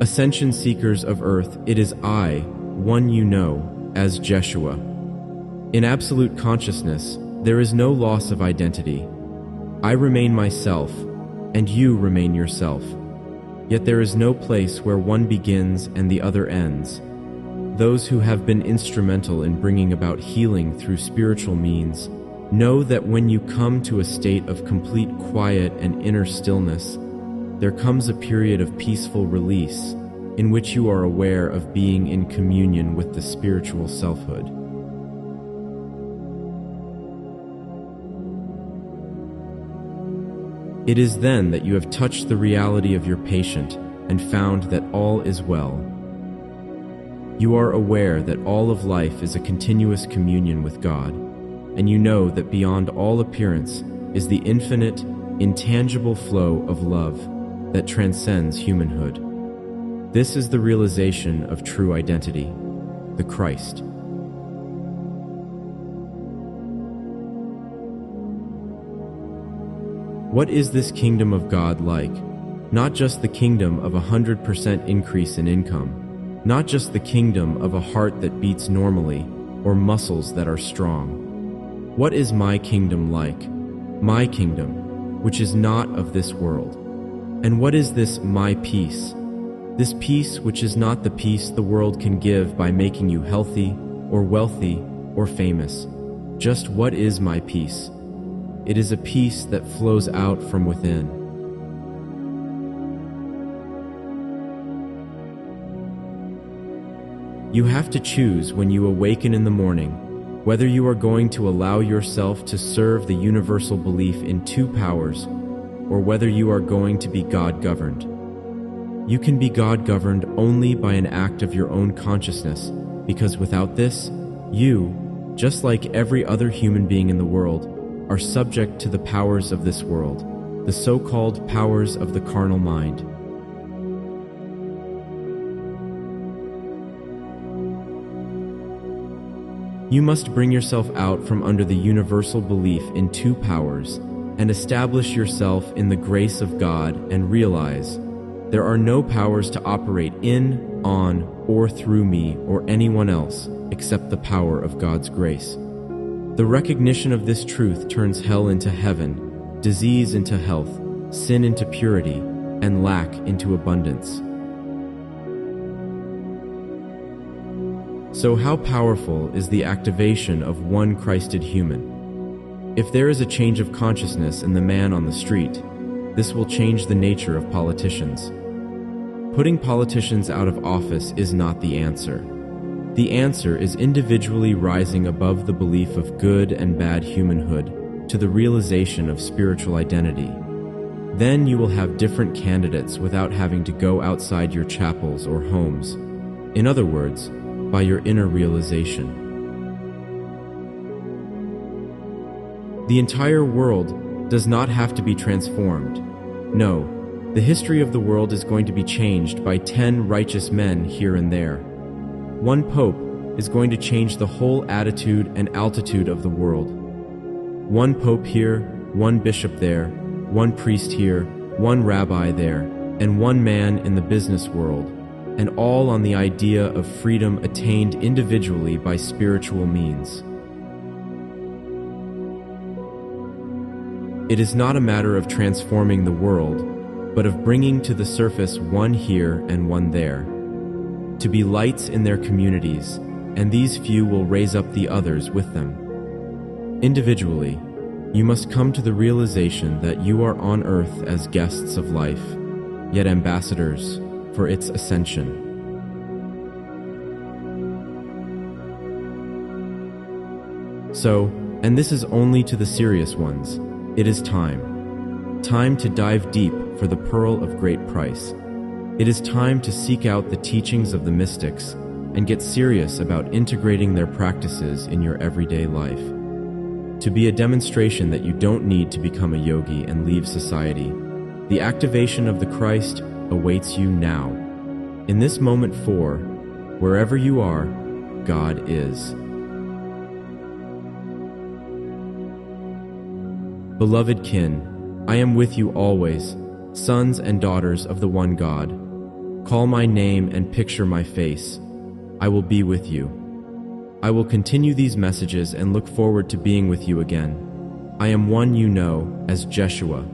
Ascension seekers of earth, it is I, one you know, as Jeshua. In absolute consciousness, there is no loss of identity. I remain myself, and you remain yourself. Yet there is no place where one begins and the other ends. Those who have been instrumental in bringing about healing through spiritual means know that when you come to a state of complete quiet and inner stillness, there comes a period of peaceful release in which you are aware of being in communion with the spiritual selfhood. It is then that you have touched the reality of your patient and found that all is well. You are aware that all of life is a continuous communion with God, and you know that beyond all appearance is the infinite, intangible flow of love that transcends humanhood. This is the realization of true identity, the Christ. What is this kingdom of God like? Not just the kingdom of 100% increase in income, not just the kingdom of a heart that beats normally or muscles that are strong. What is my kingdom like? My kingdom, which is not of this world. And what is this my peace? This peace which is not the peace the world can give by making you healthy or wealthy or famous. Just what is my peace? It is a peace that flows out from within. You have to choose when you awaken in the morning whether you are going to allow yourself to serve the universal belief in two powers or whether you are going to be God-governed. You can be God-governed only by an act of your own consciousness, because without this, you, just like every other human being in the world, are subject to the powers of this world, the so-called powers of the carnal mind. You must bring yourself out from under the universal belief in two powers and establish yourself in the grace of God and realize there are no powers to operate in, on, or through me or anyone else except the power of God's grace. The recognition of this truth turns hell into heaven, disease into health, sin into purity, and lack into abundance. So how powerful is the activation of one Christed human? If there is a change of consciousness in the man on the street, this will change the nature of politicians. Putting politicians out of office is not the answer. The answer is individually rising above the belief of good and bad humanhood to the realization of spiritual identity. Then you will have different candidates without having to go outside your chapels or homes. In other words, by your inner realization. The entire world does not have to be transformed. No, the history of the world is going to be changed by 10 righteous men here and there. One pope is going to change the whole attitude and altitude of the world. One pope here, one bishop there, one priest here, one rabbi there, and one man in the business world, and all on the idea of freedom attained individually by spiritual means. It is not a matter of transforming the world, but of bringing to the surface one here and one there, to be lights in their communities, and these few will raise up the others with them. Individually, you must come to the realization that you are on earth as guests of life, yet ambassadors for its ascension. So, and this is only to the serious ones, it is time to dive deep for the pearl of great price. It is time to seek out the teachings of the mystics and get serious about integrating their practices in your everyday life. To be a demonstration that you don't need to become a yogi and leave society. The activation of the Christ awaits you now. In this moment, for wherever you are, God is. Beloved kin, I am with you always, sons and daughters of the one God. Call my name and picture my face. I will be with you. I will continue these messages and look forward to being with you again. I am one you know as Jeshua.